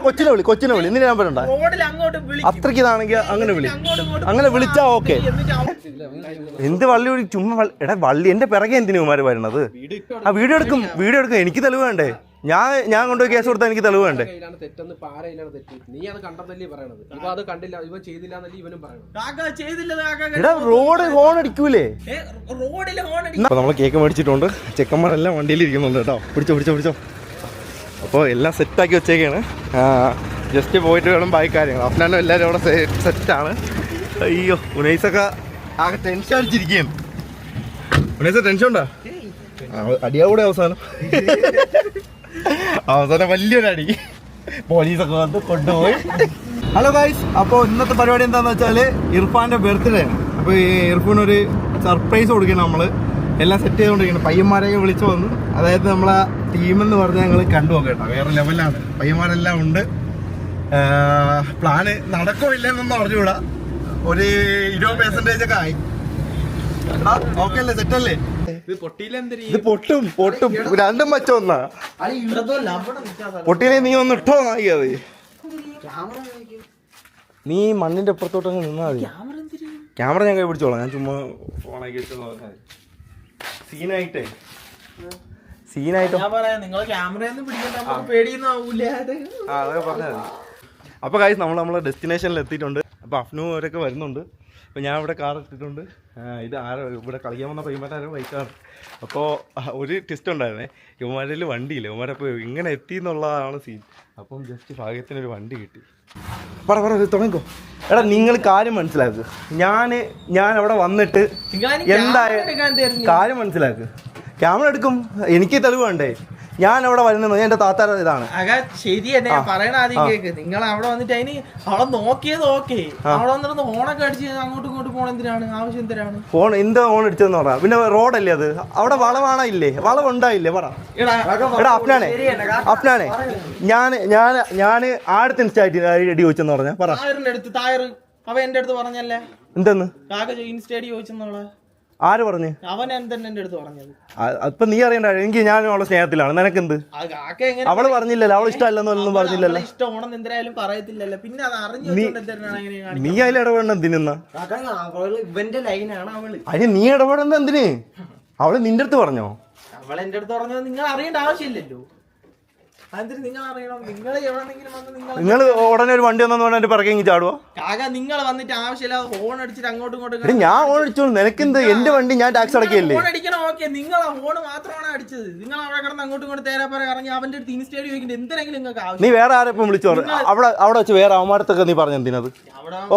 കൊച്ചിനെ വിളി ഇന്ന് ഞാൻ പറയണ്ട. അത്രയ്ക്ക് ഇതാണെങ്കിൽ അങ്ങനെ വിളിച്ചാ ഓക്കെ. എന്ത് വള്ളി വിളി ചുമ്മാ എടാ വള്ളി എന്റെ പിറകെ എന്തിനു ഇവന്മാര് വരുന്നത്? ആ വീഡിയോ എടുക്കും എനിക്ക് തെളിവ് വേണ്ടേ? ഞാൻ കൊണ്ടുപോയി കേസ് കൊടുത്താൽ എനിക്ക് തെളിവ് വേണ്ടേ? എടാ റോഡ് ഹോൺ അടിക്കൂലേ? അപ്പൊ നമ്മള് കേക്ക് മേടിച്ചിട്ടുണ്ട്. ചെക്കന്മാരെല്ലാം വണ്ടിയിൽ ഇരിക്കുന്നുണ്ട് കേട്ടോ. പിടിച്ചോ. അപ്പോൾ എല്ലാം സെറ്റാക്കി വെച്ചേക്കാണ്. ജസ്റ്റ് പോയിട്ട് വേണം ബാക്കി കാര്യങ്ങൾ. അഫ്നാനും എല്ലാവരും അവിടെ സെറ്റാണ്. അയ്യോ ഉനൈസൊക്കെ ആകെ ടെൻഷൻ അടിച്ചിരിക്കുകയാണ്. ഉനൈസ ടെൻഷൻ ഉണ്ടോ? അടിയാകൂടെ അവസാനം വലിയൊരു അടി പോലീസൊക്കെ വന്ന് കൊണ്ടുപോയി. ഹലോ ഗൈസ്, അപ്പോൾ ഇന്നത്തെ പരിപാടി എന്താണെന്ന് വെച്ചാൽ ഇർഫാൻ്റെ ബർത്ത്ഡേ ആണ്. അപ്പോൾ ഈ ഇർഫാനൊരു സർപ്രൈസ് കൊടുക്കണം. നമ്മൾ എല്ലാം സെറ്റ് ചെയ്തുകൊണ്ടിരിക്കണം. പയ്യന്മാരെയൊക്കെ വിളിച്ചു വന്നു. അതായത് നമ്മളെ ടീമെന്ന് പറഞ്ഞാൽ ഞങ്ങൾ കണ്ടുപോകും കേട്ടോ. വേറെ ലെവലാണ്. പയ്യന്മാരെല്ലാം ഉണ്ട്. പ്ലാന് നടക്കോ ഇല്ലെന്നൊന്നും അറിഞ്ഞുകൂടാ. ഒരു 20% ഒക്കെ ആയി. ഓക്കെ അല്ലേ? സെറ്റല്ലേ? ഇത് പൊട്ടും രണ്ടും മച്ചം ഒന്നാ. പൊട്ടിയിലെ നീ ഒന്ന് ഇട്ടോ ആയി. അത് നീ മണ്ണിന്റെ അപ്പുറത്തോട്ടങ്ങ് നിന്നാ മതി. ക്യാമറ ഞാൻ കൈ പിടിച്ചോളാം. ഞാൻ ചുമ്മാ ഫോണാക്കി വെച്ചോ. സീനായിട്ടോ അതൊക്കെ പറഞ്ഞാൽ മതി. അപ്പോൾ ഗൈസ് നമ്മളെ ഡെസ്റ്റിനേഷനിൽ എത്തിയിട്ടുണ്ട്. അപ്പോൾ അഫ്നു അവരൊക്കെ വരുന്നുണ്ട്. അപ്പോൾ ഞാൻ ഇവിടെ കാർ ഇട്ടിട്ടുണ്ട്. ഇത് ഇവിടെ കളിക്കാൻ വന്ന പയ്യന്മാരെ ബൈക്കാണ്. അപ്പോൾ ഒരു ടെസ്റ്റ് ഉണ്ടായിരുന്നേ. ഇവന്മാരിൽ വണ്ടിയില്ല. ഇവന്മാരപ്പോൾ ഇങ്ങനെ എത്തി എന്നുള്ളതാണ് സീൻ. അപ്പം ജസ്റ്റ് ഭാഗ്യത്തിനൊരു വണ്ടി കിട്ടി. പറ തുടങ്ങിക്കോ. എടാ നിങ്ങൾ കാര്യം മനസ്സിലാക്കുക. ഞാൻ അവിടെ വന്നിട്ട് എന്തായാലും കാര്യം മനസ്സിലാക്കുക. ക്യാമറ എടുക്കും. എനിക്ക് തെളിവ് വേണ്ടേ? ഞാൻ അവിടെ വരുന്നത് എന്റെ താത്താര ഇതാണ്. ശരി തന്നെ പറയണ ആദ്യം കേക്ക്. നിങ്ങൾ അവിടെ വന്നിട്ട് അതിന് അവിടെ നോക്കിയത് ഓക്കെ. അവിടെ വന്നിട്ട് ഹോണൊക്കെ അടിച്ച് അങ്ങോട്ടും ഇങ്ങോട്ട് പോകണം എന്തിനാണ്? ആവശ്യം എന്തിനാണ്? ഫോൺ എന്താ ഹോൺ അടിച്ചതെന്ന് പറയാം. പിന്നെ റോഡല്ലേ അത്? അവിടെ വളവാണോ ഇല്ലേ? വളവ് ഉണ്ടായില്ലേ? പറ. എടാ അഫ്നാനെ ഞാൻ ആടത്തിന് ഇൻസ്റ്റായിട്ട് അടി ചോദിച്ചെന്ന് പറഞ്ഞ പറ. തായർ അവ എന്റെ അടുത്ത് പറഞ്ഞല്ലേ എന്തെന്ന്? ഇൻസ്റ്റേഡി ചോദിച്ചെന്നുള്ള ആര് പറഞ്ഞു? അവൻ എന്തെന്നെ എന്റെ അടുത്ത് പറഞ്ഞത്. അപ്പൊ നീ അറിയണ്ട. എനിക്ക് ഞാനും അവളെ സ്നേഹത്തിലാണ്. നിനക്കെന്ത്? അവള് പറഞ്ഞില്ലല്ലോ. അവള് ഇഷ്ടമല്ലെന്നൊന്നും പറഞ്ഞില്ലല്ലോ. ഇഷ്ടമാണെന്ന് എന്തായാലും പറയത്തില്ലല്ലോ. പിന്നെ അത് അറിഞ്ഞു നീ അതിൽ ഇടപെടണം എന്തിനാ? ഇവന്റെ ലൈനാണ് അവള്. അതിന് നീ ഇടപെടുന്നത് എന്തിന്? അവള് നിന്റെ അടുത്ത് പറഞ്ഞോ? അവൾ എന്റെ അടുത്ത് പറഞ്ഞത് നിങ്ങൾ അറിയേണ്ട ആവശ്യമില്ലല്ലോ. നിങ്ങൾ ഉടനെ ഒരു വണ്ടി വന്നു പറഞ്ഞ പിറകെ ചാടുവോ? നിങ്ങൾ വന്നിട്ട് ആവശ്യമില്ലാതെ ഹോൺ അടിച്ചിട്ട് അങ്ങോട്ടും ഇങ്ങോട്ടും. ഞാൻ ഹോൺ അടിച്ചോളൂ. നിനക്കെന്ത്? എന്റെ വണ്ടി ഞാൻ ടാക്സ് അടക്കിയല്ലേ? ഹോൺ അടിക്കണം. ഓക്കെ, നിങ്ങൾ ആ ഹോൺ മാത്രമാണ് അടിച്ചത്. നിങ്ങൾ അവിടെ കിടന്ന് അങ്ങോട്ടും ഇങ്ങോട്ട് തേരാപ്പറ കറങ്ങി അവന്റെ അടുത്ത് ഇൻസ്റ്റേഡി ചോദിക്കുന്നത് എന്തിനെങ്കിലും നിങ്ങൾക്ക് ആവശ്യം. നീ വേറെ ആരെപ്പം വിളിച്ചു പറഞ്ഞു? അവിടെ വെച്ച് വേറെ അവന്മാരത്തൊക്കെ നീ പറഞ്ഞു എന്തിനത്?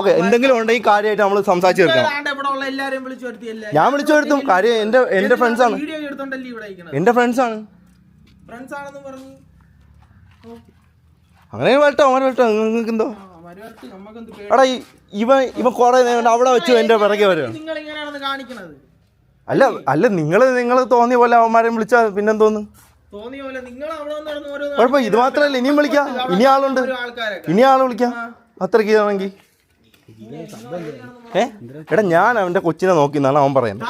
ഓക്കെ, എന്തെങ്കിലും ഉണ്ടെങ്കിൽ കാര്യമായിട്ട് നമ്മൾ സംസാരിച്ചു തീർക്കണം. ഞാൻ വിളിച്ചു വരുത്തും. കാര്യം എന്റെ ഫ്രണ്ട്സ് ആണ്. എന്റെ ഫ്രണ്ട്സ് ആണ്. അങ്ങനെ വരട്ടോ. നിങ്ങൾക്ക് എന്തോ? എടാ ഇവൻ കുറെ അവിടെ വെച്ചു എന്റെ പിറകെ വരും. അല്ല നിങ്ങൾ തോന്നിയ പോലെ അവന്മാരെ വിളിച്ചാ പിന്നെന്തോന്ന്? കുഴപ്പം. ഇത് മാത്രല്ല ഇനിയും വിളിക്കാം. ഇനി ആള് വിളിക്കാം. അത്രയ്ക്ക് ഇതാണെങ്കിൽ. എടാ ഞാൻ അവന്റെ കൊച്ചിനെ നോക്കിന്നാണ് അവൻ പറയുന്നത്.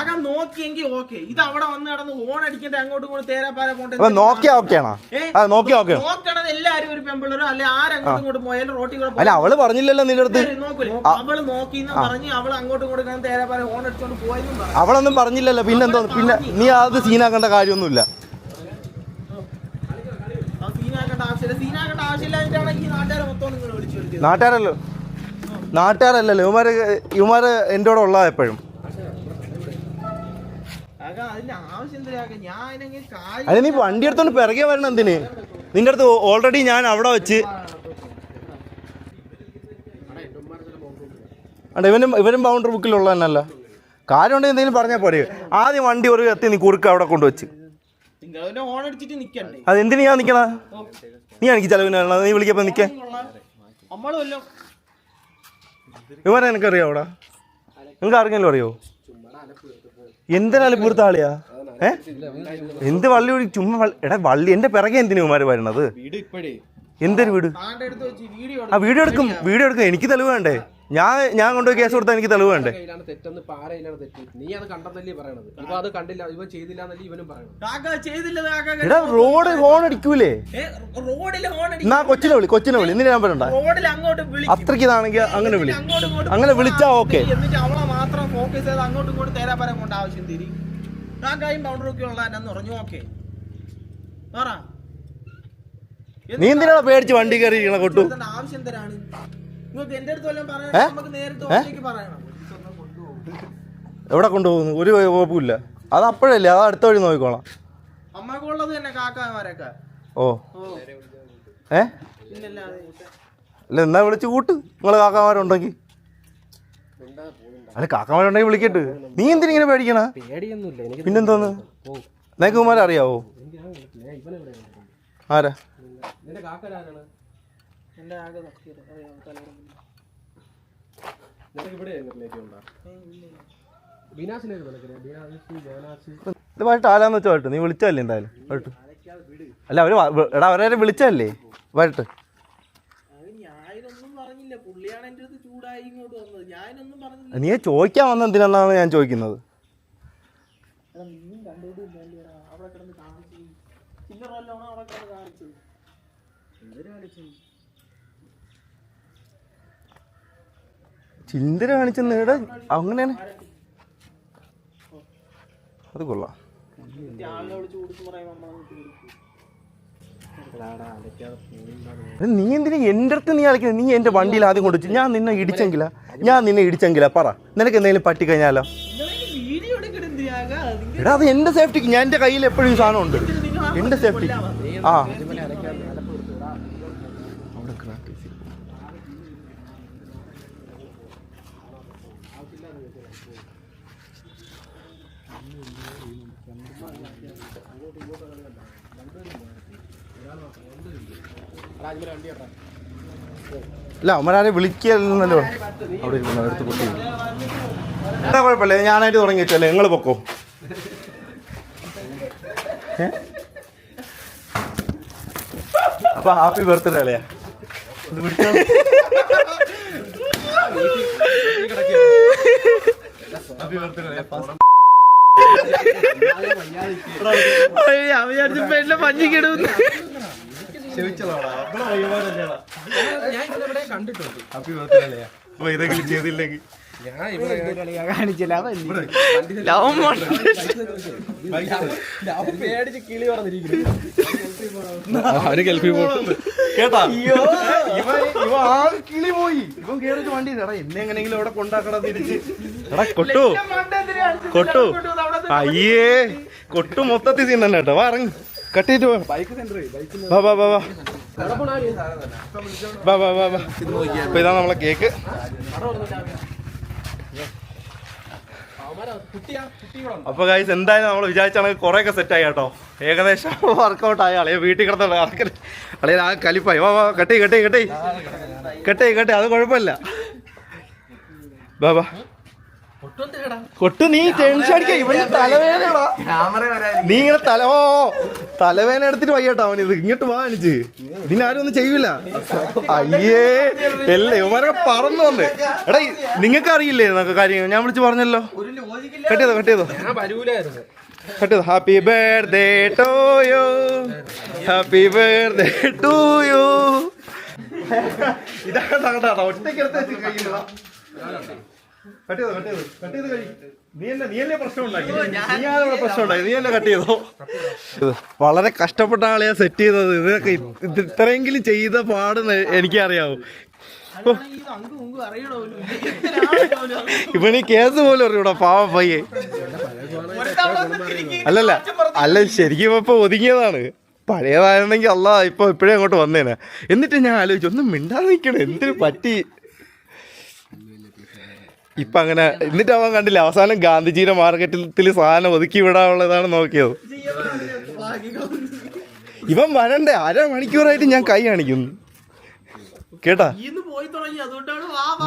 നോക്കിയാ ഓക്കെയാണോ? നോക്കിയാ ഓക്കെ. അല്ല അവള് പറഞ്ഞില്ലല്ലോ നിന്റെ അടുത്ത്. അവളൊന്നും പറഞ്ഞില്ലല്ലോ. പിന്നെന്തോ? പിന്നെ നീ അത് സീനാക്കേണ്ട കാര്യമൊന്നുമില്ല. നാട്ടുകാരല്ലല്ലോ ഇവന്മാര് എൻ്റെ കൂടെ ഉള്ള എപ്പോഴും. അല്ല നീ വണ്ടി എടുത്തോണ്ട് പിറകെ വരണം എന്തിന്? നിന്റെ അടുത്ത് ഓൾറെഡി ഞാൻ അവിടെ വെച്ച് ഇവരും ബൗണ്ടറി ബുക്കിലുള്ള തന്നെയല്ല. കാര്യം ഉണ്ടെങ്കിൽ എന്തെങ്കിലും പറഞ്ഞാൽ പോരെ? ആദ്യം വണ്ടി ഒരു എത്തി നീ കുറുക്ക് അവിടെ കൊണ്ടുവച്ച്. അതെന്തിനു ഞാൻ നിക്കണ? നീ എനിക്ക് ചെലവിനുള്ള നീ വിളിക്കപ്പോ നിക്കാൻ. ഇവരെ എനിക്കറിയാം. അവിടെ നിങ്ങൾക്ക് ആർക്കെങ്കിലും അറിയോ? എന്തിനാലും പൂർത്ത ആളിയാ? എന്ത് വള്ളി വിളി ചുമ്മാ. എടാ വള്ളി എന്റെ പിറകെ എന്തിനു ഇവന്മാര് വരുന്നത്? എന്തൊരു വീട്? ആ വീഡിയോ എടുക്കും. എനിക്ക് തെളിവ് വേണ്ടേ? ഞാൻ കൊണ്ടുപോയി കേസ് കൊടുത്താൽ എനിക്ക് തെളിവ് വേണ്ടേ? തെറ്റെന്ന് പാരയിലാണ് തെറ്റ്. നീ അത് കണ്ടെന്നല്ലേ പറയണത്. ഇവ അത് കണ്ടില്ല, ഇവ ചെയ്തില്ല എന്നല്ലേ ഇവനും പറയണത്. എടാ റോഡ് ഹോൺ അടിക്കൂലേ? റോഡിൽ ഹോൺ എന്നാ കൊച്ചിനെ വിളി ഇന്ന് ഞാൻ പറയണ്ട. റോഡിൽ അങ്ങോട്ട് അത്രയ്ക്ക് ഇതാണെങ്കിൽ അങ്ങനെ വിളിച്ചാ ഓക്കെ. എന്നിട്ട് അവളെ മാത്രം ഫോക്കസ് ചെയ്ത് അങ്ങോട്ടും ഇങ്ങോട്ടും തേരാപരം കൊണ്ട് ആവശ്യം തിരി. കാക്കായും ബൗണ്ടറൊക്കെ ഉള്ള എന്നു പറഞ്ഞു. ഓക്കെ പറ, നീ എന്തിനാ പേടിച്ച് വണ്ടി കയറി കൊട്ടു? ആവശ്യം തരാണ് നിങ്ങൾക്ക്. എന്റെ അടുത്ത് വല്ലതും പറയണം, നമുക്ക് നേരിട്ട് ഒറ്റയ്ക്ക് പറയണം. എവിടെ കൊണ്ടുപോകുന്നു? ഒരു കുഴപ്പമില്ല. അത് അപ്പോഴല്ലേ, അത് അടുത്ത വഴി നോക്കിക്കോളാം. അമ്മക്കുള്ളത് തന്നെ കാക്കാമാരൊക്കെ. ഓ അല്ല എന്നാ വിളിച്ച് കൂട്ട് നിങ്ങള് കാക്കാമാരുണ്ടെങ്കിൽ. അല്ല കാക്കാമാരുണ്ടെങ്കിൽ വിളിക്കട്ട്. നീ എന്തിനിങ്ങനെ പേടിക്കണ? പിന്നെന്തോന്ന്? നിനക്ക് കുമാരെ അറിയാവോ? ആരാ? ഇത് വൈകിട്ട് ആരാന്ന് വെച്ചാൽ വൈകിട്ട് നീ വിളിച്ചല്ലേ എന്തായാലും വൈകിട്ട്. അല്ല അവരെ വിളിച്ചല്ലേ വൈകിട്ട്. നീ ചോദിക്കാൻ വന്ന എന്തിനാണ് ഞാൻ ചോദിക്കുന്നത്? ചിന്തര കാണിച്ചെന്ന് ഇവിടെ അങ്ങനെയാണ്. അത് കൊള്ളാം. നീ എന്തിനാ എൻ്റെ അടുത്ത് നീ കളിക്കുന്നത്? നീ എൻ്റെ വണ്ടിയിൽ ആദ്യം കൊണ്ടുവച്ചു. ഞാൻ നിന്നെ ഇടിച്ചെങ്കിലാ പറ. നിനക്ക് എന്തെങ്കിലും പറ്റിക്കഴിഞ്ഞാലോ? എടാ അത് എൻ്റെ സേഫ്റ്റിക്ക്. ഞാൻ എൻ്റെ കയ്യിൽ എപ്പോഴും ഈ സാധനം ഉണ്ട്, എൻ്റെ സേഫ്റ്റി. ആ അല്ല അവന്മാരെ വിളിക്കല്ലോ. അവിടെ ഇരിക്കുന്ന അടുത്ത് കുട്ടി എന്താ കുഴപ്പമില്ല, ഞാനായിട്ട് തുടങ്ങി വെച്ചല്ലേ. നിങ്ങൾ പൊക്കോ. അപ്പൊ ഹാപ്പി ബർത്ത്ഡേ അല്ലയാ. Happy birthday. പഞ്ഞിക്കിടുന്നു. ഹാപ്പി ബർത്ത്ഡേ അല്ലയാ. അപ്പൊ ഇതെങ്കിലും ചെയ്തില്ലെങ്കിൽ കേട്ടാ കിളി പോയി. ഇവൻ കേറിട്ട് വണ്ടി എന്നെ എങ്ങനെയെങ്കിലും അവിടെ കൊണ്ടാക്കടാ തിരിച്ച്. എടാ കൊട്ടു അയ്യേ കൊട്ടു മൊത്തത്തിൽ തിന്നെ കേട്ടോ. വാ ഇറങ്ങി കട്ടിട്ട് വാ. അപ്പൊ ഇതാണ് നമ്മളെ കേക്ക്. അപ്പൊ ഗൈസ് എന്തായാലും നമ്മൾ വിചാരിച്ചാണെങ്കിൽ കുറെയൊക്കെ സെറ്റായി കേട്ടോ. ഏകദേശം വർക്കൗട്ട് ആയ അളയെ വീട്ടിൽ കിടന്നുള്ള അളയെ ആ കലിപ്പായി. വാ കട്ടി അത് കുഴപ്പമില്ല. ബാബാ കൊട്ടു നീ ടെൻഷൻ അടിക്ക. ഇവന് തലവേദനടാ. നീ ഇങ്ങനെ തലവേദന എടുത്തിട്ട് വയ്യട്ടോ അവൻ. ഇത് ഇങ്ങോട്ട് വാ അനിച്ച്. ഇതിനാരും ഒന്നും ചെയ്യൂല. അയ്യേ അല്ലേ ഇവന്മാരൊക്കെ പറന്നു വന്ന്. എടാ നിങ്ങൾക്ക് അറിയില്ലേ എന്നൊക്കെ കാര്യങ്ങൾ ഞാൻ വിളിച്ച് പറഞ്ഞല്ലോ. കട്ട് ചെയ്തോ. Happy birthday to you. Happy birthday to you. ഇതാ ഒറ്റയ്ക്ക് എടുത്ത് കഴിയുന്നതാ. കട്ട് ചെയ്ത് കഴി. നീ എന്നെ പ്രശ്നം ഉണ്ടാക്കി. നീ എന്നെ കട്ട് ചെയ്തോ. വളരെ കഷ്ടപ്പെട്ട ആളെയാ സെറ്റ് ചെയ്തത്. ഇതൊക്കെ ഇത്രയെങ്കിലും ചെയ്ത പാടുന്ന് എനിക്കറിയാവൂ. ഇവന് കേസ് പോലും അറിയൂടാ പാവം പയ്യെ. അല്ല ശരിക്കും ഇപ്പൊ ഒതുങ്ങിയതാണ്. പഴയതായിരുന്നെങ്കിൽ അല്ലാ ഇപ്പൊ ഇപ്പഴേ അങ്ങോട്ട് വന്നേനെ. എന്നിട്ട് ഞാൻ ആലോചിച്ചു ഒന്നും മിണ്ടാതെ നിൽക്കണം. എന്തിനു പറ്റി ഇപ്പൊ അങ്ങനെ. എന്നിട്ട് അവൻ കണ്ടില്ല അവസാനം ഗാന്ധിജിയുടെ മാർക്കറ്റിൽ സാധനം ഒതുക്കി വിടാനുള്ളതാണ് നോക്കിയത്. ഇവൻ വരണ്ടേ? അരമണിക്കൂറായിട്ട് ഞാൻ കൈ കാണിക്കുന്നു കേട്ടാ.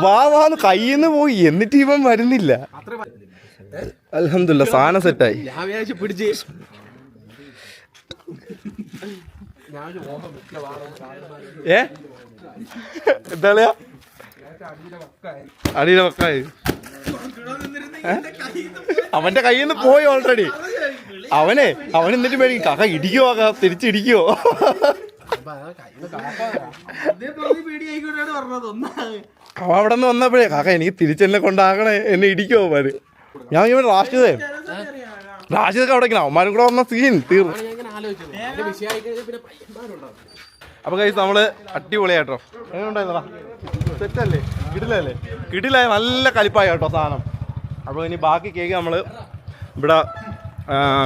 വാന്ന് കയ്യിന്ന് പോയി. എന്നിട്ട് ഇവൻ വരുന്നില്ല. അൽഹംദുലില്ലാ സാധനം സെറ്റായി. എന്താ അടിയിലെ വെക്കായി അവന്റെ കയ്യിൽ നിന്ന് പോയി ഓൾറെഡി. അവൻ എന്നിട്ട് പേടിക്കും കാക്ക ഇടിക്കോ തിരിച്ചിടിക്കോ. അവ അവിടെ നിന്ന് വന്നപ്പോഴേ കാക്ക എനിക്ക് തിരിച്ചെന്നെ കൊണ്ടാകണേ, എന്നെ ഇടിക്കോ അവന്മാര്. ഞാൻ ഇവിടെ റാഷിദൊക്കെ അവിടെ അവന്മാരും കൂടെ വന്ന സീൻ തീർന്നു. അപ്പൊ കൈസ് നമ്മള് അടിപൊളിയാട്ടോ. എങ്ങനെ ഉണ്ടായിരുന്നടാ? സെറ്റല്ലേ? കിടിലല്ലേ? കിടിലായ നല്ല കലിപ്പായ കേട്ടോ സാധനം. അപ്പോൾ ഇനി ബാക്കി കേക്ക് നമ്മള് ഇവിടെ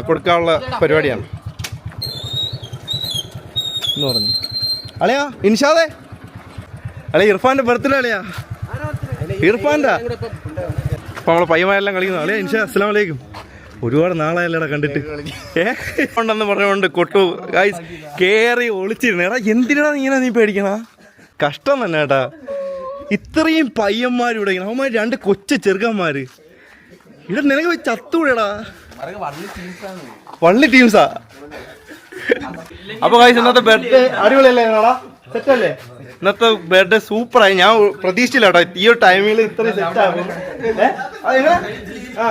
കൊടുക്കാനുള്ള പരിപാടിയാണ് എന്ന് പറഞ്ഞു. അളിയാ ഇൻഷാദേ, അളിയ ഇർഫാന്റെ ബർത്ത്ഡേ അളിയാ, ഇർഫാൻ്റെ. അപ്പൊ നമ്മളെ പയ്യന്മാരെല്ലാം കളിക്കുന്നു. അളിയാ ഇൻഷാ അസ്സലാമു അലൈക്കും. ഒരുപാട് നാളായല്ലേടാ കണ്ടിട്ട്. ഉണ്ടെന്ന് പറഞ്ഞുകൊണ്ട് കൊട്ടു ഗൈസ് കേറി ഒളിച്ചിരുന്നു. എടാ എന്തിനാ ഇങ്ങനെ നീ പേടിക്കണ? കഷ്ടം തന്നെ കേട്ടാ. ഇത്രയും പയ്യന്മാരിവിടെ ഇങ്ങനെ, അവന്മാർ 2 കൊച്ചു ചെറുക്കന്മാര്. ഇവിടെ നിനക്ക് പോയി ചത്തൂടെടാ. വള്ളി ടീംസാ. അപ്പൊ ഗൈസ് ഇന്നത്തെ ബർത്ത്ഡേ അടിപൊളിയല്ലേ? സെറ്റല്ലേ? ഇന്നത്തെ ബർത്ത്ഡേ സൂപ്പറായി. ഞാൻ പ്രതീക്ഷിച്ചില്ല കേട്ടോ ഈ ഒരു ടൈമിൽ ഇത്രയും സെറ്റ് ആകും.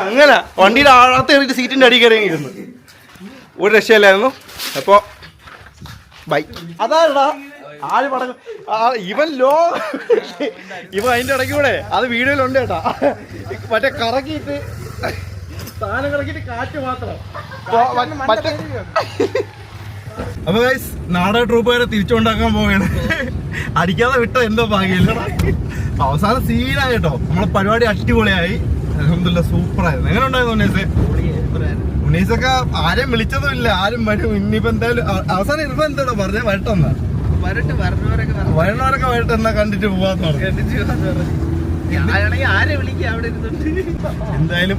അങ്ങനെ വണ്ടിയുടെ അകത്ത് കയറിയിട്ട് സീറ്റിന്റെ അടി കയറിയിരുന്നു. ഒരു രക്ഷയില്ലായിരുന്നു. അപ്പൊ ബൈ. അതാടാ ആര് പടക്കം ഇവൻ ഇവൻ അതിന്റെ ഇടയ്ക്ക് കൂടെ അത് വീഡിയോയിലുണ്ട് കേട്ടാ. മറ്റേ കറക്കിയിട്ട് സാധനം കറക്കിയിട്ട് കാറ്റ് മാത്രം. അപ്പൊ ഗൈസ് നാടക ട്രൂപ്പുകാരെ തിരിച്ചുകൊണ്ടാക്കാൻ പോവുകയാണ്. അടിക്കാതെ വിട്ട എന്തോ ഭാഗ്യമില്ലടാ. അവസാനം സീനായി കേട്ടോ. നമ്മളെ പരിപാടി അടിപൊളിയായി. അൽഹംദുലില്ലാ സൂപ്പറായിരുന്നു. എങ്ങനെ ഉണ്ടായിരുന്നു ഉന്നീസേ? ഉന്നീസൊക്കെ ആരെയും വിളിച്ചതും ഇല്ല, ആരും വരും. ഇനിയിപ്പോ എന്തായാലും അവസാനം ഇപ്പൊ എന്താ പറഞ്ഞേ? വരട്ടെന്നാ വരണവരൊക്കെ വരട്ടെ എന്നാ കണ്ടിട്ട് പോവാന്ന് പറഞ്ഞു. എന്തായാലും